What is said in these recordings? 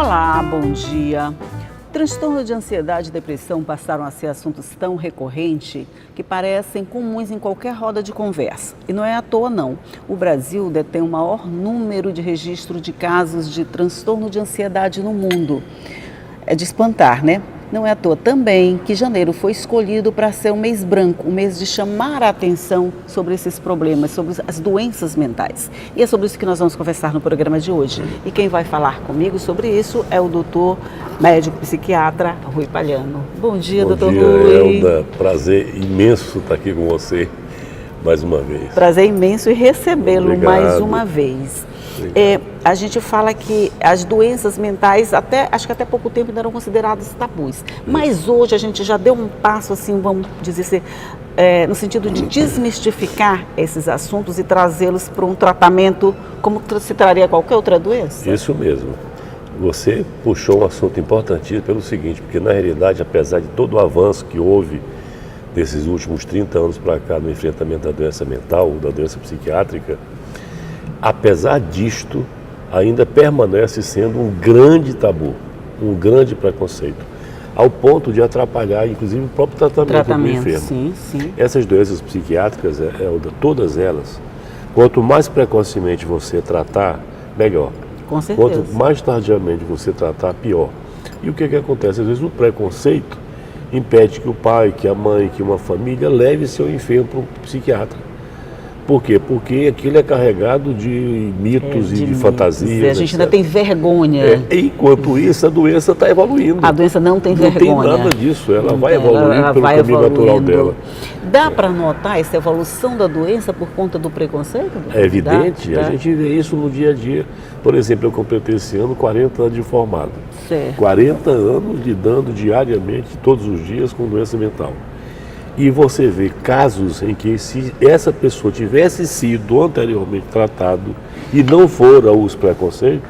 Olá, bom dia. Transtorno de ansiedade e depressão passaram a ser assuntos tão recorrentes que parecem comuns em qualquer roda de conversa. E não é à toa, não. O Brasil detém o maior número de registro de casos de transtorno de ansiedade no mundo. É de espantar, né? Não é à toa também que janeiro foi escolhido para ser um mês branco, um mês de chamar a atenção sobre esses problemas, sobre as doenças mentais. E é sobre isso que nós vamos conversar no programa de hoje. E quem vai falar comigo sobre isso é o doutor médico psiquiatra Rui Palhano. Bom dia, doutor Rui. Bom dia, Elda. Prazer imenso estar aqui com você mais uma vez. Prazer imenso em recebê-lo mais uma vez. A gente fala que as doenças mentais, acho que até pouco tempo ainda eram consideradas tabus. Mas hoje a gente já deu um passo, assim, vamos dizer assim, no sentido de desmistificar esses assuntos e trazê-los para um tratamento como se traria qualquer outra doença? Isso mesmo. Você puxou um assunto importantíssimo pelo seguinte, porque na realidade, apesar de todo o avanço que houve desses últimos 30 anos para cá no enfrentamento da doença mental, da doença psiquiátrica, apesar disto, ainda permanece sendo um grande tabu, um grande preconceito, ao ponto de atrapalhar, inclusive, o próprio tratamento do enfermo. Sim, sim. Essas doenças psiquiátricas, todas elas, quanto mais precocemente você tratar, melhor. Com certeza. Quanto mais tardiamente você tratar, pior. E o que acontece? Às vezes o preconceito impede que o pai, que a mãe, que uma família leve seu enfermo para um psiquiatra. Por quê? Porque aquilo é carregado de mitos e de fantasias. A gente ainda tem vergonha. Enquanto isso, a doença está evoluindo. A doença não tem vergonha. Não tem nada disso, ela vai evoluindo pelo caminho natural dela. Dá para notar essa evolução da doença por conta do preconceito? É evidente, a gente vê isso no dia a dia. Por exemplo, eu completei esse ano 40 anos de formado. Certo. 40 anos lidando diariamente, todos os dias, com doença mental. E você vê casos em que se essa pessoa tivesse sido anteriormente tratado e não fora os preconceitos,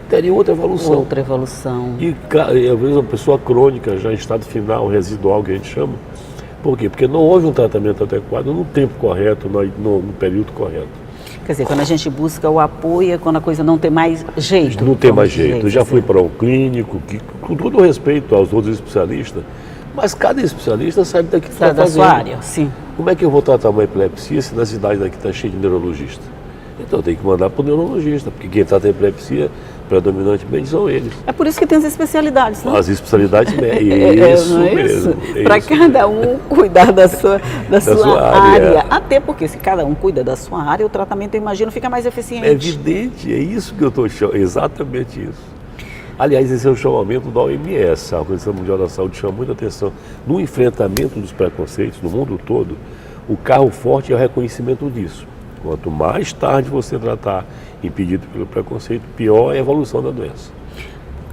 teria outra evolução. Outra evolução. E às vezes uma pessoa crônica, já em estado final, residual, que a gente chama. Por quê? Porque não houve um tratamento adequado no tempo correto, no período correto. Quer dizer, quando a gente busca o apoio, é quando a coisa não tem mais jeito. Não tem mais jeito. Eu já fui para um clínico, que, com todo respeito aos outros especialistas, mas cada especialista sabe daqui que está fazendo. Da sua área, sim. Como é que eu vou tratar uma epilepsia se na cidade daqui está cheia de neurologista? Então tem que mandar para o neurologista, porque quem trata a epilepsia predominantemente são eles. É por isso que tem as especialidades, né? As especialidades, isso mesmo. Para cada um cuidar da sua área. Até porque se cada um cuida da sua área, o tratamento, eu imagino, fica mais eficiente. É evidente, é isso que eu estou chamando, exatamente isso. Aliás, esse é o chamamento da OMS, a Organização Mundial da Saúde chama muita atenção. No enfrentamento dos preconceitos, no mundo todo, o carro forte é o reconhecimento disso. Quanto mais tarde você tratar impedido pelo preconceito, pior é a evolução da doença.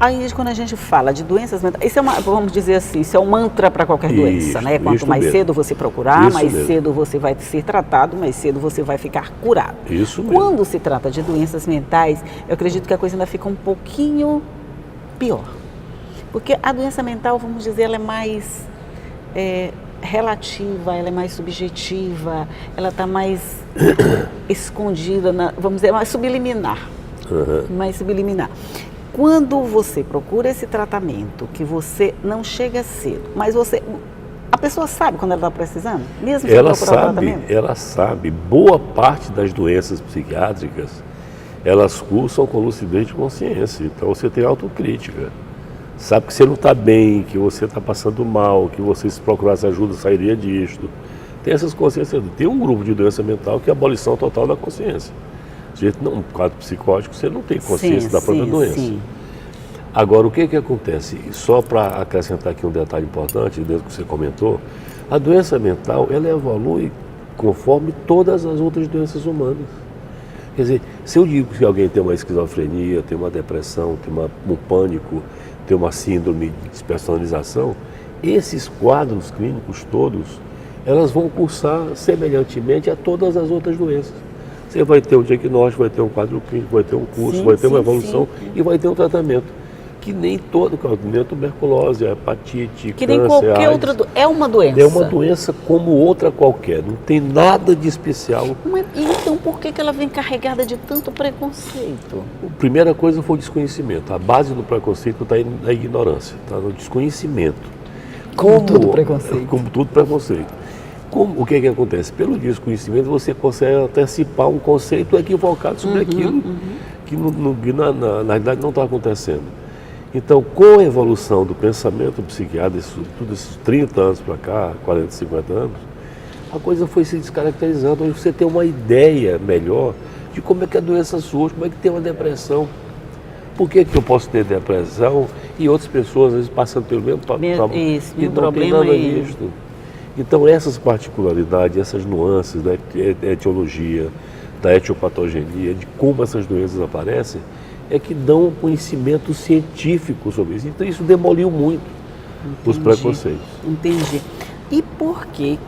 Aí, quando a gente fala de doenças mentais, isso é vamos dizer assim, isso é um mantra para qualquer doença, né? Quanto mais cedo você procurar, mais cedo você vai ser tratado, mais cedo você vai ficar curado. Isso mesmo. Quando se trata de doenças mentais, eu acredito que a coisa ainda fica um pouquinho pior. Porque a doença mental, vamos dizer, ela é mais relativa, ela é mais subjetiva, ela está mais escondida, vamos dizer, mais subliminar. Mais subliminar. Quando você procura esse tratamento, que você não chega cedo, mas a pessoa sabe quando ela está precisando? Mesmo sem procurar o tratamento? Ela sabe. Boa parte das doenças psiquiátricas, elas cursam com lucidez de consciência. Então você tem autocrítica. Sabe que você não está bem, que você está passando mal, que você, se procurasse ajuda, sairia disto. Tem essas consciências. Tem um grupo de doença mental que é a abolição total da consciência. Um quadro psicótico, você não tem consciência da própria doença. Sim. Agora, o que acontece? Só para acrescentar aqui um detalhe importante, dentro do que você comentou, a doença mental, ela evolui conforme todas as outras doenças humanas. Quer dizer, se eu digo que alguém tem uma esquizofrenia, tem uma depressão, tem um pânico, tem uma síndrome de despersonalização, esses quadros clínicos todos, elas vão cursar semelhantemente a todas as outras doenças. Você vai ter um diagnóstico, vai ter um quadro clínico, vai ter um curso, vai ter uma evolução e vai ter um tratamento. que nem todo, que nem a tuberculose, a hepatite, Que câncer, nem qualquer AIDS. outra. É uma doença. É uma doença como outra qualquer, não tem nada de especial. Então por que ela vem carregada de tanto preconceito? A primeira coisa foi o desconhecimento. A base do preconceito está na ignorância, está no desconhecimento. Como todo preconceito. Como todo preconceito. O que acontece? Pelo desconhecimento você consegue antecipar um conceito equivocado sobre aquilo que na realidade não está acontecendo. Então, com a evolução do pensamento psiquiátrico, tudo esses 30 anos para cá, 40, 50 anos, a coisa foi se descaracterizando. Hoje você tem uma ideia melhor de como é que a doença surge, como é que tem uma depressão. Por que eu posso ter depressão e outras pessoas, às vezes, passando pelo mesmo problema e não tem nada disso. Então, essas particularidades, essas nuances da etiologia, da etiopatogenia, de como essas doenças aparecem, é que dão um conhecimento científico sobre isso. Então, isso demoliu muito os preconceitos. Entendi. E por que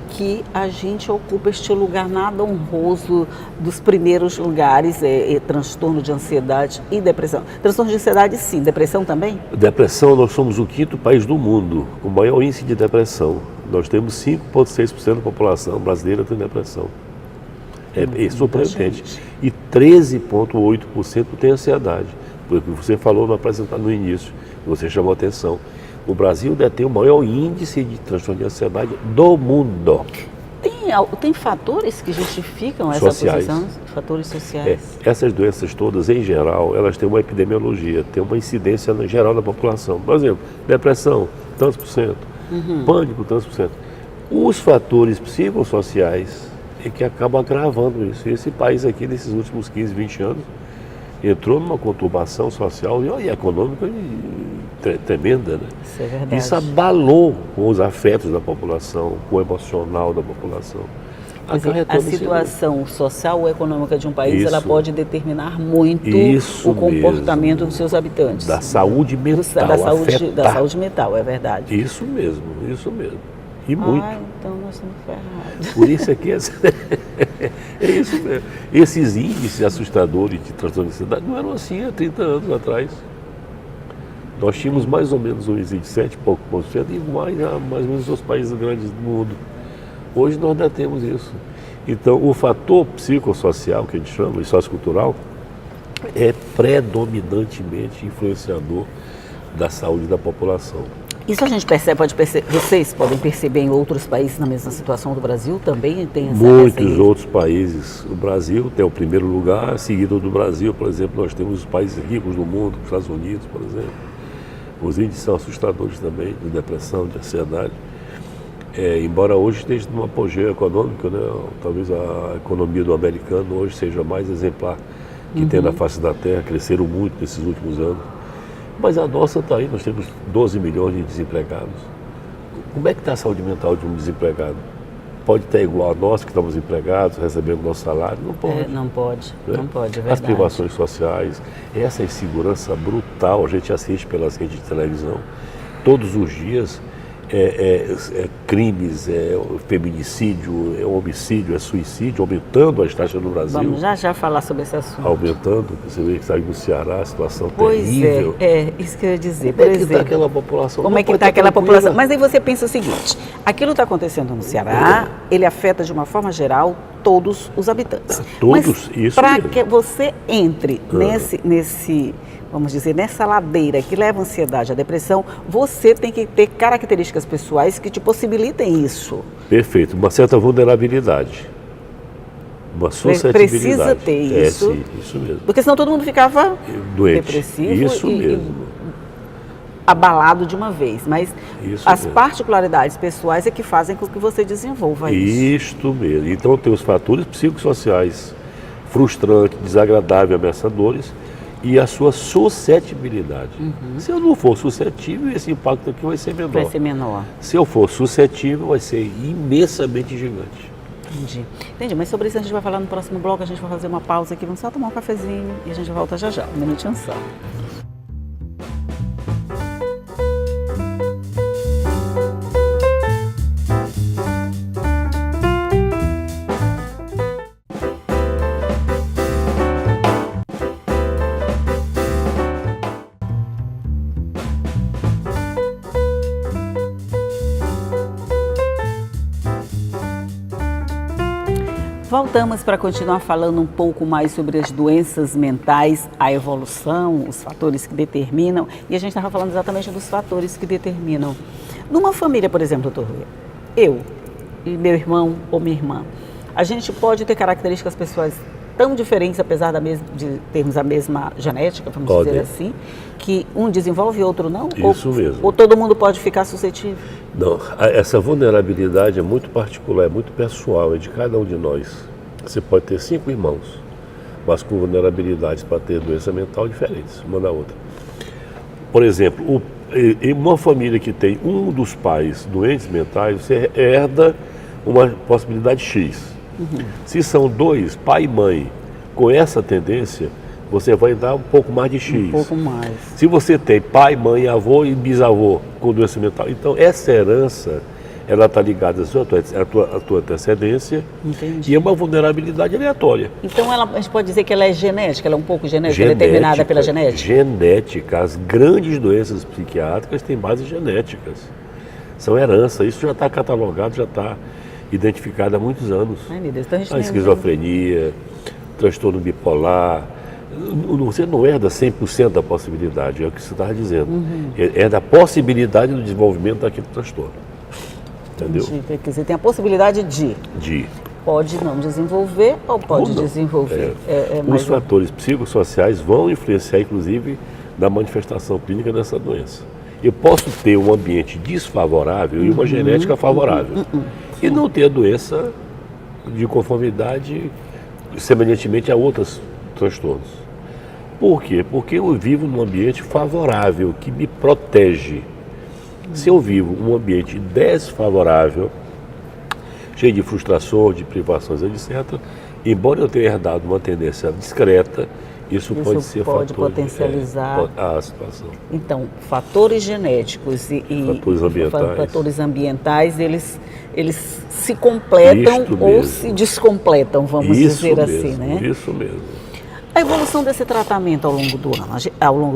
a gente ocupa este lugar nada honroso dos primeiros lugares, transtorno de ansiedade e depressão? Transtorno de ansiedade, sim. Depressão também? Depressão, nós somos o 5º país do mundo com o maior índice de depressão. Nós temos 5,6% da população brasileira tem depressão. É surpreendente. E 13,8% tem ansiedade. Porque você falou no início, você chamou a atenção. O Brasil detém o maior índice de transtorno de ansiedade do mundo. Tem fatores que justificam essa sociais. posição? Fatores sociais? Essas doenças todas, em geral, elas têm uma epidemiologia, têm uma incidência geral da população. Por exemplo, depressão, tantos por cento. Pânico, tantos por cento. Os fatores psicossociais é que acabam agravando isso. E esse país aqui, nesses últimos 15, 20 anos, entrou numa conturbação social e econômica tremenda, né? Isso é verdade. Isso abalou com os afetos da população, com o emocional da população. A situação social ou econômica de um país, ela pode determinar muito o comportamento dos seus habitantes. Da saúde mental. Da saúde mental, é verdade. Isso mesmo. E muito. Então nós estamos ferrados. Por isso aqui é isso mesmo. Esses índices assustadores de transtorno de ansiedade não eram assim há 30 anos atrás. Nós tínhamos mais ou menos um índice de 7 e pouco por cento, iguais a mais ou menos os países grandes do mundo. Hoje nós ainda temos isso. Então, o fator psicossocial, que a gente chama, e sociocultural, é predominantemente influenciador da saúde da população. Isso a gente vocês podem perceber em outros países na mesma situação do Brasil também? Tem Muitos outros países. O Brasil tem o primeiro lugar, seguido do Brasil, por exemplo, nós temos os países ricos do mundo, os Estados Unidos, por exemplo. Os índices são assustadores também, de depressão, de ansiedade. Embora hoje esteja num apogeu econômico, né? Talvez a economia do americano hoje seja mais exemplar que tem na face da terra, cresceram muito nesses últimos anos. Mas a nossa está aí, nós temos 12 milhões de desempregados. Como é que está a saúde mental de um desempregado? Pode estar igual a nós que estamos empregados, recebendo nosso salário? Não pode. Não pode, é verdade. As privações sociais, essa insegurança brutal, a gente assiste pelas redes de televisão, todos os dias, crimes, feminicídio, homicídio, suicídio, aumentando as taxas no Brasil. Vamos já falar sobre esse assunto. Aumentando, você vê que está no Ceará, a situação terrível. Isso que eu ia dizer. Como é que está aquela população? Como é que está aquela população? Mas aí você pensa o seguinte, aquilo está acontecendo no Ceará, ele afeta de uma forma geral todos os habitantes. Todos? Isso para que você entre vamos dizer, nessa ladeira que leva a ansiedade, a depressão, você tem que ter características pessoais que te possibilitem isso. Perfeito, uma certa vulnerabilidade, uma suscetibilidade. Precisa ter isso. Sim, isso mesmo. Porque senão todo mundo ficava doente. Depressivo isso mesmo. Abalado de uma vez, mas isso as mesmo. Particularidades pessoais é que fazem com que você desenvolva isso. Isto mesmo. Então tem os fatores psicossociais frustrantes, desagradáveis, ameaçadores, e a sua suscetibilidade. Se eu não for suscetível, esse impacto aqui vai ser menor. Vai ser menor. Se eu for suscetível, vai ser imensamente gigante. Entendi, mas sobre isso a gente vai falar no próximo bloco, a gente vai fazer uma pausa aqui, vamos só tomar um cafezinho e a gente volta já. Um minutinho só. Voltamos para continuar falando um pouco mais sobre as doenças mentais, a evolução, os fatores que determinam. E a gente estava falando exatamente dos fatores que determinam. Numa família, por exemplo, doutor Rui, eu e meu irmão ou minha irmã, a gente pode ter características pessoais tão diferentes, apesar de termos a mesma genética, vamos dizer assim, que um desenvolve e outro não? Isso mesmo. Ou todo mundo pode ficar suscetível? Não, essa vulnerabilidade é muito particular, é muito pessoal, é de cada um de nós. Você pode ter 5 irmãos, mas com vulnerabilidades para ter doença mental diferentes, uma da outra. Por exemplo, em uma família que tem um dos pais doentes mentais, você herda uma possibilidade X. Se são 2, pai e mãe, com essa tendência, você vai dar um pouco mais de X. Um pouco mais. Se você tem pai, mãe, avô e bisavô com doença mental, então essa herança, ela está ligada à tua antecedência. Entendi. E é uma vulnerabilidade aleatória. Então a gente pode dizer que ela é genética, ela é um pouco genética, determinada pela genética? Genética. As grandes doenças psiquiátricas têm bases genéticas. São herança, isso já está catalogado, já está identificado há muitos anos. Ai, meu Deus, então a esquizofrenia, transtorno bipolar. Você não herda 100% da possibilidade, é o que você estava dizendo. É da possibilidade do desenvolvimento daquele transtorno. Entendeu? Quer dizer, tem a possibilidade de. Pode não desenvolver ou pode desenvolver. Os fatores psicossociais vão influenciar, inclusive, na manifestação clínica dessa doença. Eu posso ter um ambiente desfavorável e uma genética favorável. E não ter a doença de conformidade semelhantemente a outros transtornos. Por quê? Porque eu vivo num ambiente favorável, que me protege. Se eu vivo um ambiente desfavorável, cheio de frustrações, de privações, etc., embora eu tenha herdado uma tendência discreta, isso pode ser pode potencializar a situação. Então, fatores genéticos e fatores ambientais, eles se completam ou se descompletam, vamos dizer assim, né? Isso mesmo. A evolução desse tratamento ao longo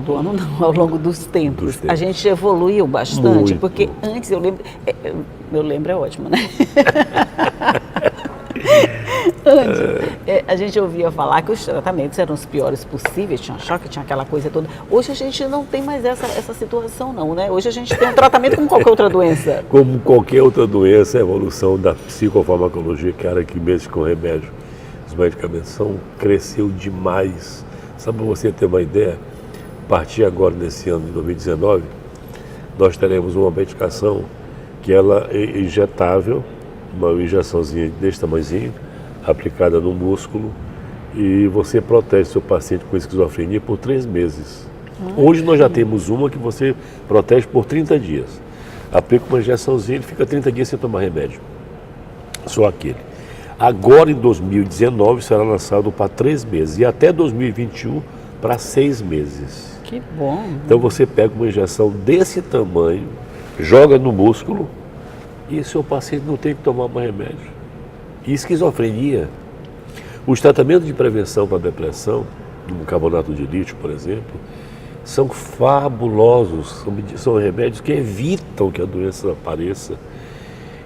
do ano, ao longo dos tempos, a gente evoluiu bastante, porque antes eu lembro é ótimo, né? Antes, a gente ouvia falar que os tratamentos eram os piores possíveis, tinha choque, tinha aquela coisa toda. Hoje a gente não tem mais essa situação não, né? Hoje a gente tem um tratamento como qualquer outra doença. Como qualquer outra doença, a evolução da psicofarmacologia, que era que mexe com remédio, os medicamentos cresceu demais. Sabe, para você ter uma ideia, a partir agora desse ano de 2019, nós teremos uma medicação que ela é injetável, uma injeçãozinha desse tamanhozinho, aplicada no músculo, e você protege seu paciente com esquizofrenia por 3 meses. Hoje nós já temos uma que você protege por 30 dias. Aplica uma injeçãozinha, ele fica 30 dias sem tomar remédio. Só aquele. Agora, em 2019, será lançado para 3 meses e até 2021 para 6 meses. Que bom! Então você pega uma injeção desse tamanho, joga no músculo e seu paciente não tem que tomar mais remédio. E esquizofrenia, os tratamentos de prevenção para depressão, como carbonato de lítio, por exemplo, são fabulosos, são remédios que evitam que a doença apareça.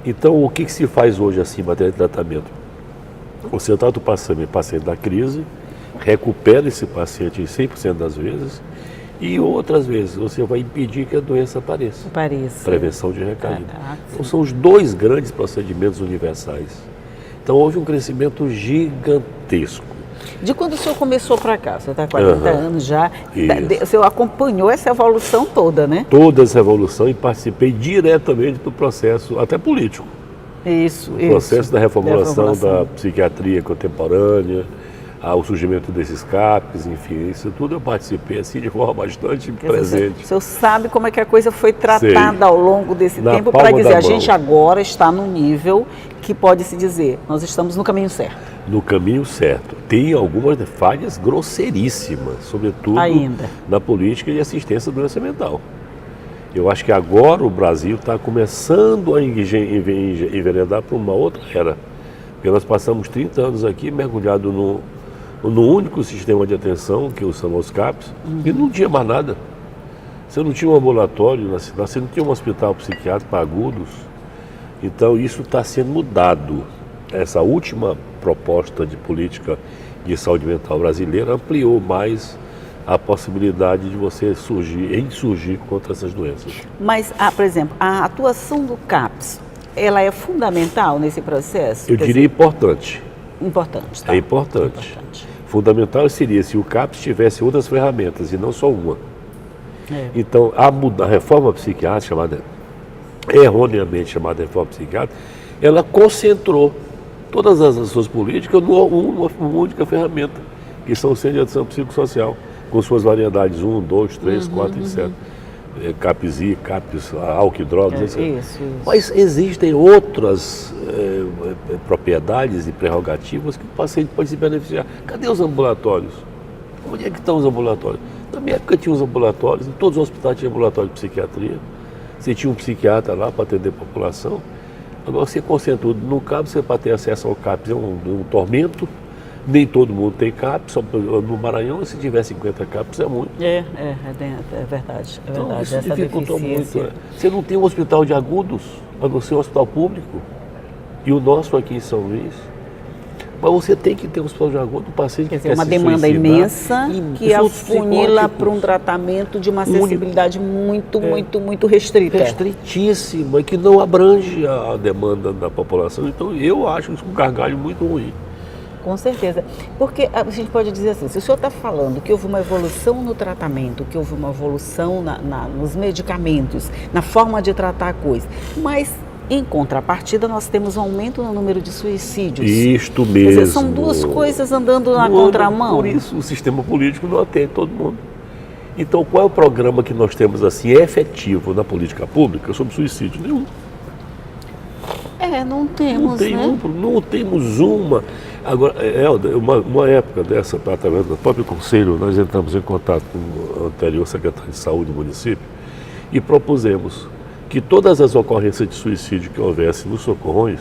Então, o que se faz hoje assim em matéria de tratamento? Você trata o paciente da crise, recupera esse paciente em 100% das vezes e outras vezes você vai impedir que a doença apareça. Prevenção de recaída. Então, são os 2 grandes procedimentos universais. Então, houve um crescimento gigantesco. De quando o senhor começou para cá, você está há 40 anos já, o senhor acompanhou essa evolução toda, né? Toda essa evolução e participei diretamente do processo, até político. O processo da reformulação da psiquiatria contemporânea, o surgimento desses CAPs, enfim, isso tudo eu participei assim de forma bastante presente. O senhor sabe como é que a coisa foi tratada ao longo desse tempo para dizer, a gente agora está no nível que pode se dizer, nós estamos no caminho certo. No caminho certo. Tem algumas falhas grosseiríssimas, sobretudo na política de assistência à doença mental. Eu acho que agora o Brasil está começando a enveredar para uma outra era. Porque nós passamos 30 anos aqui mergulhado no único sistema de atenção, que são os CAPs, e não tinha mais nada. Você não tinha um ambulatório na cidade, você não tinha um hospital psiquiátrico para agudos. Então isso está sendo mudado. essa última proposta de política de saúde mental brasileira ampliou mais a possibilidade de você insurgir contra essas doenças. Mas, por exemplo, a atuação do CAPS, ela é fundamental nesse processo? Eu diria importante. Importante, tá? É importante. Fundamental seria se o CAPS tivesse outras ferramentas e não só uma. Então, a reforma psiquiátrica, erroneamente chamada reforma psiquiátrica, ela concentrou todas as ações políticas numa única ferramenta, que são os centros de atenção psicossocial, com suas variedades 1, 2, 3, 4, etc. CAPS-I, CAPS, álcool e drogas, etc. Isso. Mas existem outras propriedades e prerrogativas que o paciente pode se beneficiar. Cadê os ambulatórios? Onde é que estão os ambulatórios? Na minha época tinha os ambulatórios, em todos os hospitais tinha ambulatório de psiquiatria. Você tinha um psiquiatra lá para atender a população. Agora você concentra tudo no CAPS, você para ter acesso ao CAPS é um tormento. Nem todo mundo tem CAPS, só no Maranhão, se tiver 50 CAPS é muito. É verdade. Então, isso essa dificultou deficiência. muito. Você não tem um hospital de agudos, a não ser um hospital público. E o nosso aqui em São Luís. Mas você tem que ter um hospital de agudo, o paciente Quer que dizer, quer uma se demanda suicidar, imensa que afunila para um tratamento de uma acessibilidade muito restrita. Restritíssima, que não abrange a demanda da população. Então, eu acho isso um gargalho muito ruim. Com certeza, porque a gente pode dizer assim, se o senhor está falando que houve uma evolução no tratamento, que houve uma evolução nos medicamentos, na forma de tratar a coisa, mas em contrapartida nós temos um aumento no número de suicídios. Isto mesmo. Quer dizer, são duas coisas andando na contramão. Por isso o sistema político não atende todo mundo. Então qual é o programa que nós temos assim efetivo na política pública sobre suicídio? Nenhum. Não temos, Não temos uma. Agora, uma época dessa, através do próprio Conselho, nós entramos em contato com o anterior secretário de Saúde do município e propusemos que todas as ocorrências de suicídio que houvesse nos socorrões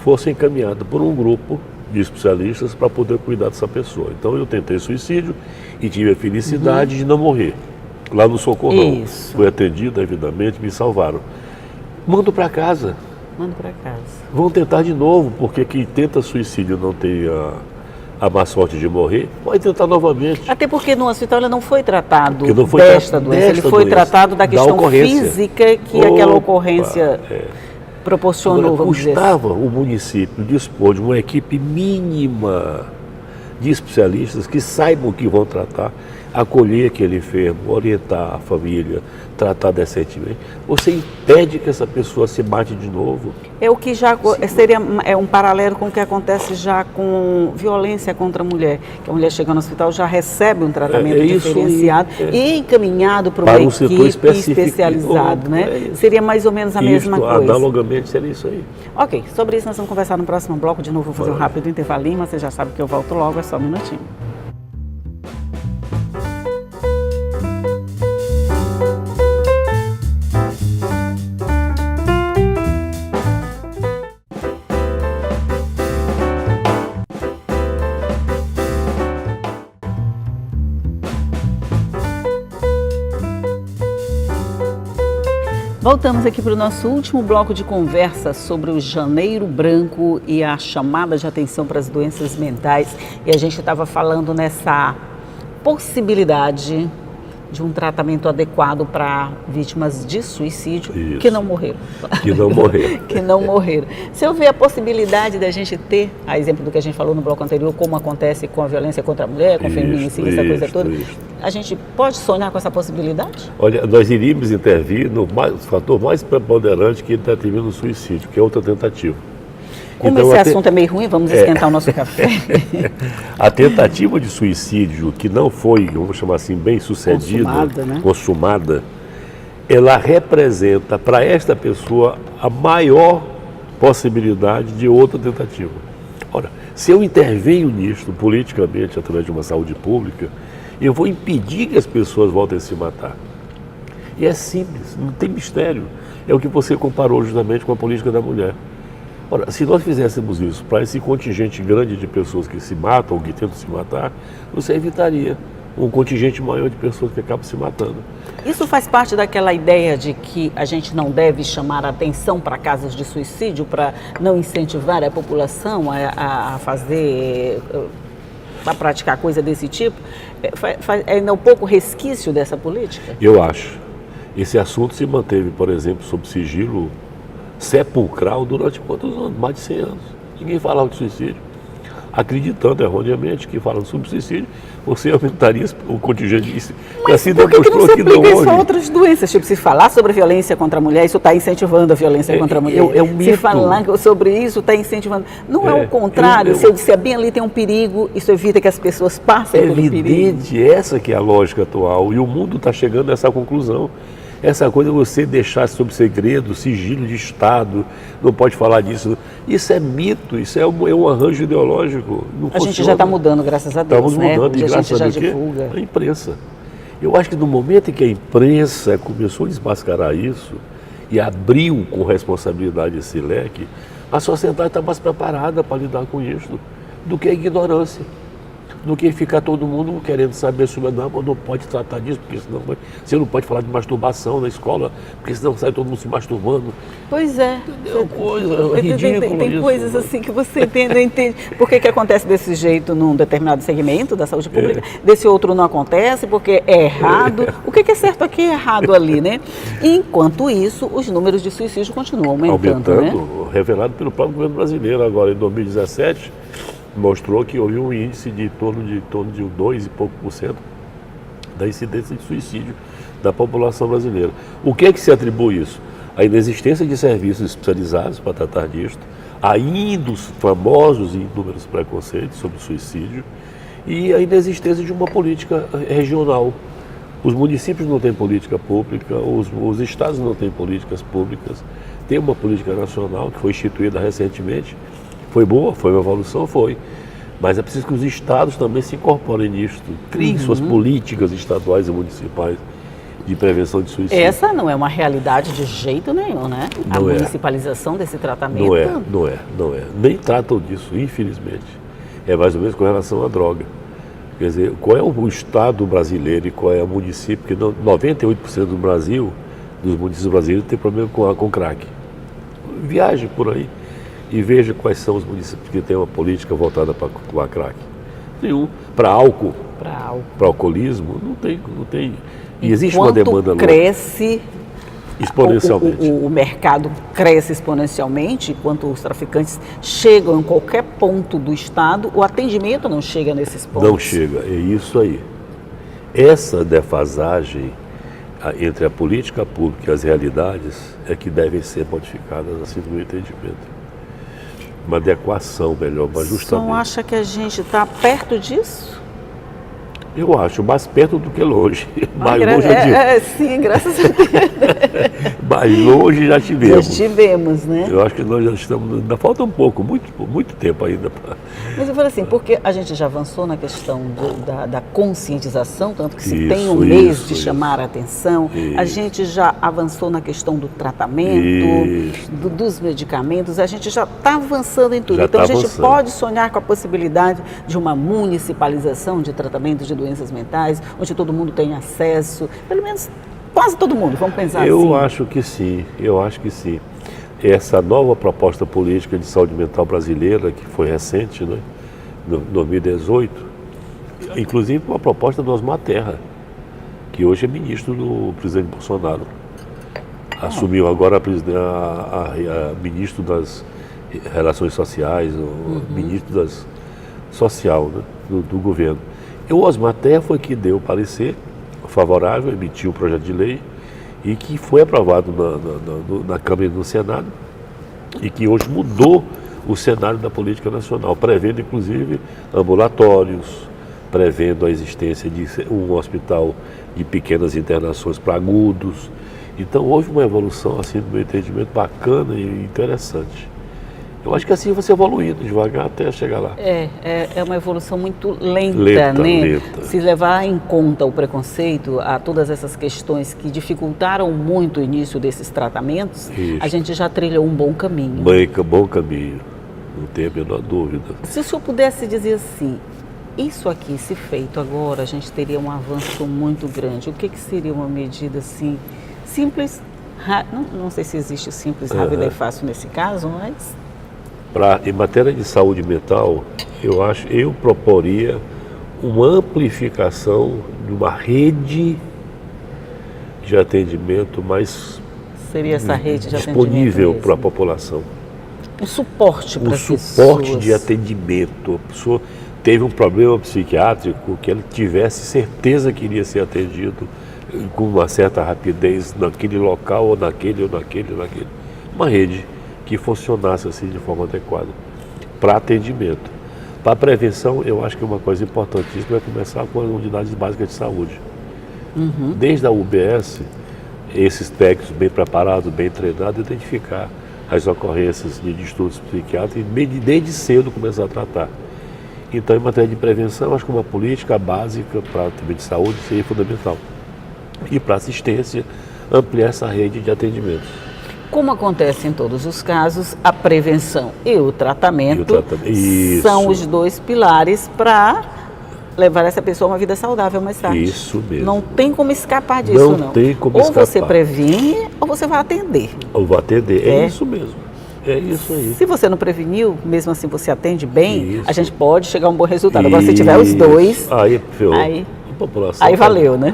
fossem encaminhadas por um grupo de especialistas para poder cuidar dessa pessoa. Então eu tentei suicídio e tive a felicidade de não morrer lá no socorrão. Isso. Fui atendido, devidamente, me salvaram. Mando para casa. Manda para casa. Vão tentar de novo, porque quem tenta suicídio não tem a má sorte de morrer, pode tentar novamente. Até porque no hospital ele não foi tratado desta doença, ele foi tratado da questão física que aquela ocorrência proporcionou. Agora, custava o município dispor de uma equipe mínima de especialistas que saibam o que vão tratar, acolher aquele enfermo, orientar a família, tratar decentemente. Você impede que essa pessoa se mate de novo. É o que já seria um paralelo com o que acontece já com violência contra a mulher. Que a mulher chega no hospital, já recebe um tratamento diferenciado e encaminhado para uma equipe especializada, né? Seria mais ou menos a mesma coisa. Analogamente seria isso aí. Ok, sobre isso nós vamos conversar no próximo bloco. De novo, vou fazer um rápido intervalinho, mas você já sabe que eu volto logo, é só um minutinho. Voltamos aqui para o nosso último bloco de conversa sobre o Janeiro Branco e a chamada de atenção para as doenças mentais. E a gente estava falando nessa possibilidade de um tratamento adequado para vítimas de suicídio. Isso. Que não morreram. Que não morreram. Que não morreram. Se houver a possibilidade da gente ter, a exemplo do que a gente falou no bloco anterior, como acontece com a violência contra a mulher, com o feminicídio, essa coisa toda, a gente pode sonhar com essa possibilidade? Olha, nós iríamos intervir no fator mais preponderante que determina o suicídio, que é outra tentativa. Como então, esse assunto é meio ruim, vamos esquentar o nosso café. A tentativa de suicídio que não foi, vamos chamar assim, bem sucedida, consumada, ela representa para esta pessoa a maior possibilidade de outra tentativa. Ora, se eu intervenho nisto politicamente através de uma saúde pública, eu vou impedir que as pessoas voltem a se matar. E é simples, não tem mistério. É o que você comparou justamente com a política da mulher. Ora, se nós fizéssemos isso para esse contingente grande de pessoas que se matam ou que tentam se matar, você evitaria um contingente maior de pessoas que acabam se matando. Isso faz parte daquela ideia de que a gente não deve chamar a atenção para casos de suicídio, para não incentivar a população a fazer, a praticar coisa desse tipo? É ainda um pouco resquício dessa política? Eu acho. Esse assunto se manteve, por exemplo, sob sigilo sepulcral durante quantos anos? Mais de 100 anos. Ninguém falava de suicídio, acreditando erroneamente que falando sobre suicídio, você aumentaria o contingente de... Mas assim por que não demonstrou se que não aplica isso a hoje. outras doenças? Tipo, se falar sobre a violência contra a mulher, isso está incentivando a violência contra a mulher. É um Se mito. falar sobre isso, está incentivando. Não é o contrário. Se eu disser bem ali tem um perigo, isso evita que as pessoas passem pelo perigo. Evidente, essa que é a lógica atual. E o mundo está chegando a essa conclusão. Essa coisa de você deixar sob segredo, sigilo de Estado, não pode falar disso. Isso é mito, isso é um arranjo ideológico. Não A gente funciona. já está mudando, graças a Deus. Estamos mudando, né? e graças a a gente já divulga. A imprensa. Eu acho que no momento em que a imprensa começou a desmascarar isso e abriu com responsabilidade esse leque, a sociedade está mais preparada para lidar com isso do que a ignorância. Do que ficar todo mundo querendo saber sobre não pode tratar disso, porque senão você não pode falar de masturbação na escola, porque senão sai todo mundo se masturbando. Pois é. É ridículo tem isso, coisas né? assim que você entende. Por que acontece desse jeito num determinado segmento da saúde pública, desse outro não acontece, porque é errado. O que é certo aqui é errado ali, né? E, enquanto isso, os números de suicídio continuam aumentando, né? Revelado pelo próprio governo brasileiro agora, em 2017, mostrou que houve um índice de torno de 2 e pouco por cento da incidência de suicídio da população brasileira. O que é que se atribui isso? A inexistência de serviços especializados para tratar disso, ainda os famosos e inúmeros preconceitos sobre o suicídio e a inexistência de uma política regional. Os municípios não têm política pública, os estados não têm políticas públicas, tem uma política nacional que foi instituída recentemente. Foi boa, foi uma evolução, foi. Mas é preciso que os estados também se incorporem nisso, criem suas políticas estaduais e municipais de prevenção de suicídio. Essa não é uma realidade de jeito nenhum, né? A municipalização desse tratamento. Não é. Nem tratam disso, infelizmente. É mais ou menos com relação à droga. Quer dizer, qual é o estado brasileiro e qual é o município? Porque 98% do Brasil, dos municípios brasileiros, tem problema com crack. Viaje por aí e veja quais são os municípios que têm uma política voltada para a crack. Nenhum. Para álcool, para alcoolismo, não tem. E existe uma demanda cresce exponencialmente. O mercado cresce exponencialmente, enquanto os traficantes chegam em qualquer ponto do estado, o atendimento não chega nesses pontos. Não chega, é isso aí. Essa defasagem entre a política pública e as realidades é que devem ser modificadas assim no meu entendimento. Uma adequação melhor, mas justamente. Você não acha que a gente está perto disso? Eu acho, mais perto do que longe. Mais longe eu digo. Sim, graças a Deus. Mais longe já tivemos. Já tivemos, né? Eu acho que nós já estamos, ainda falta um pouco, muito tempo ainda. Mas eu falo assim, porque a gente já avançou na questão da conscientização, tanto que se tem um mês de chamar a atenção, a gente já avançou na questão do tratamento, dos medicamentos, a gente já está avançando em tudo. Já então a gente avançando. pode sonhar com a possibilidade de uma municipalização de tratamento de doenças mentais, onde todo mundo tem acesso, pelo menos quase todo mundo, vamos pensar assim. Eu acho que sim. Essa nova proposta política de saúde mental brasileira, que foi recente, né, em 2018, inclusive uma proposta do Osmar Terra, que hoje é ministro do presidente Bolsonaro. Assumiu agora a ministro das Relações Sociais, o ministro social, né, do governo. E o Osmar Terra foi que deu o parecer favorável, emitiu o projeto de lei e que foi aprovado na Câmara e no Senado e que hoje mudou o cenário da política nacional, prevendo inclusive ambulatórios, prevendo a existência de um hospital de pequenas internações para agudos. Então houve uma evolução, assim, no meu entendimento, bacana e interessante. Eu acho que assim você evoluindo devagar até chegar lá. É uma evolução muito lenta, né? Lenta. Se levar em conta o preconceito, a todas essas questões que dificultaram muito o início desses tratamentos, a gente já trilhou um bom caminho. Bom caminho, não tem a menor dúvida. Se o senhor pudesse dizer assim, Isso aqui, se feito agora, a gente teria um avanço muito grande. O que seria uma medida assim, simples, não sei se existe simples, rápida e fácil nesse caso, mas... Em matéria de saúde mental, eu proporia uma amplificação de uma rede de atendimento mais seria essa rede de disponível para a população. Um suporte para as pessoas. Um suporte de atendimento. A pessoa teve um problema psiquiátrico, que ela tivesse certeza que iria ser atendido com uma certa rapidez naquele local, ou naquele. Uma rede que funcionasse assim de forma adequada para atendimento. Para prevenção, eu acho que uma coisa importantíssima é começar com as unidades básicas de saúde. Desde a UBS, esses técnicos bem preparados, bem treinados, identificar as ocorrências de distúrbios psiquiátricos e desde cedo começar a tratar. Então, em matéria de prevenção, acho que uma política básica para o atendimento de saúde seria fundamental. E para assistência, ampliar essa rede de atendimento. Como acontece em todos os casos, a prevenção e o tratamento são os dois pilares para levar essa pessoa a uma vida saudável mais tarde. Isso mesmo. Não tem como escapar disso, não. Não tem como ou escapar. Ou você previne, ou você vai atender. Ou vai atender, é isso mesmo. É isso aí. Se você não preveniu, mesmo assim você atende bem, isso. A gente pode chegar a um bom resultado. Agora, se tiver os dois, aí a população aí valeu, né?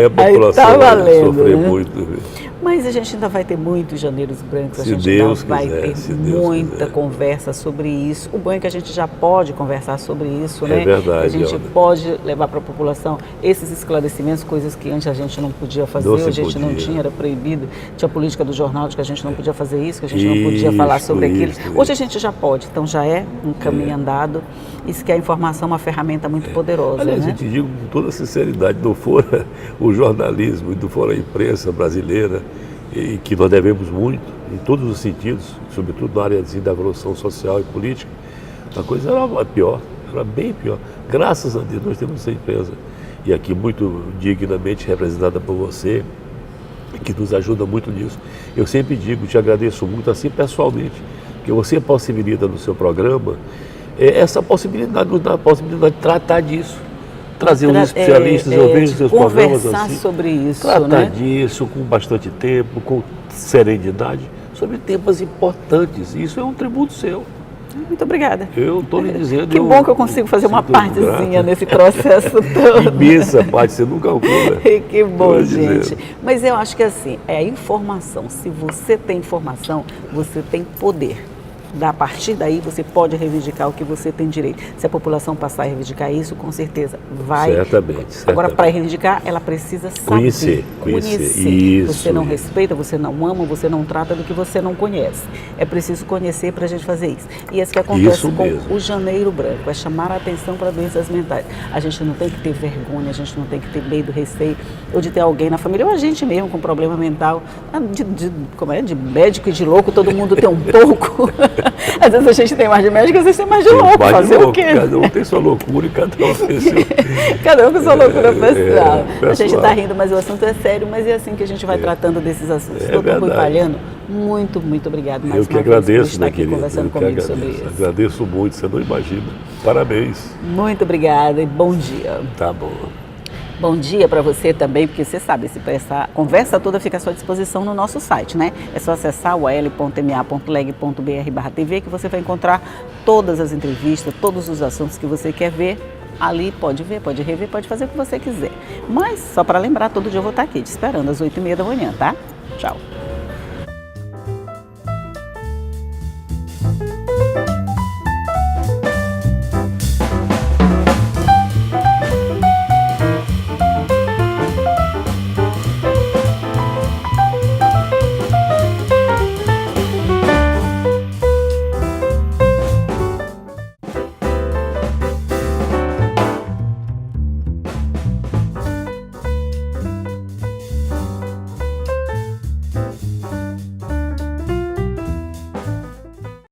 A população aí tá valendo, sofrer né? muito. Mas a gente ainda vai ter muitos janeiros brancos, a Se gente Deus ainda vai quiser, ter se Deus muita quiser. conversa sobre isso. O bom é que a gente já pode conversar sobre isso, né? É verdade, a gente Ana. pode levar para a população esses esclarecimentos, coisas que antes a gente não podia fazer, Não se a gente não podia. tinha, era proibido. Tinha política do jornal de que a gente não podia fazer isso, que a gente não podia falar sobre aquilo. Hoje a gente já pode, então já é um caminho andado. Isso que a informação é uma ferramenta muito poderosa, Aliás, né? eu te digo com toda sinceridade, não fora o jornalismo, não fora a imprensa brasileira, e que nós devemos muito, em todos os sentidos, sobretudo na área assim, da evolução social e política, a coisa era pior, era bem pior. Graças a Deus nós temos essa empresa, e aqui muito dignamente representada por você, que nos ajuda muito nisso. Eu sempre digo, te agradeço muito assim pessoalmente, que você possibilita no seu programa essa possibilidade, nos dá a possibilidade de tratar disso. Trazer os especialistas, eu vejo seus programas assim. Conversar sobre isso, tratar né? disso com bastante tempo, com serenidade, sobre temas importantes. Isso é um tributo seu. Muito obrigada. Eu estou lhe dizendo... Que bom que eu consigo fazer uma partezinha nesse processo todo. Imensa parte, você nunca calcula. Que bom, Tô gente. dizendo. Mas eu acho que assim, é a informação. Se você tem informação, você tem poder. A partir daí você pode reivindicar o que você tem direito. Se a população passar a reivindicar isso, com certeza vai. Certamente. Agora, para reivindicar, ela precisa saber. Conhecer. Isso, você não respeita, você não ama, você não trata do que você não conhece. É preciso conhecer para a gente fazer isso. E é isso que acontece Isso com mesmo. o Janeiro Branco, é chamar a atenção para doenças mentais. A gente não tem que ter vergonha, a gente não tem que ter medo, receio, ou de ter alguém na família, ou a gente mesmo com problema mental. De médico e de louco, todo mundo tem um pouco. Às vezes a gente tem mais de médico, às vezes tem mais de louco. Fazer o quê? Cada um tem sua loucura e cada um tem seu... Cada um com sua loucura pessoal. pessoal. A gente está rindo, mas o assunto é sério, mas é assim que a gente vai tratando desses assuntos. Doutor Rui Palhano, muito obrigado mais Eu que uma vez por agradeço, estar né, aqui querida? conversando Eu que comigo sobre agradeço. isso. Agradeço muito, você não imagina. Parabéns. Muito obrigada e bom dia. Tá bom. Bom dia para você também, porque você sabe, essa conversa toda fica à sua disposição no nosso site, né? É só acessar o al.ma.leg.br/TV que você vai encontrar todas as entrevistas, todos os assuntos que você quer ver. Ali pode ver, pode rever, pode fazer o que você quiser. Mas, só para lembrar, todo dia eu vou estar aqui te esperando às 8h30 da manhã, tá? Tchau.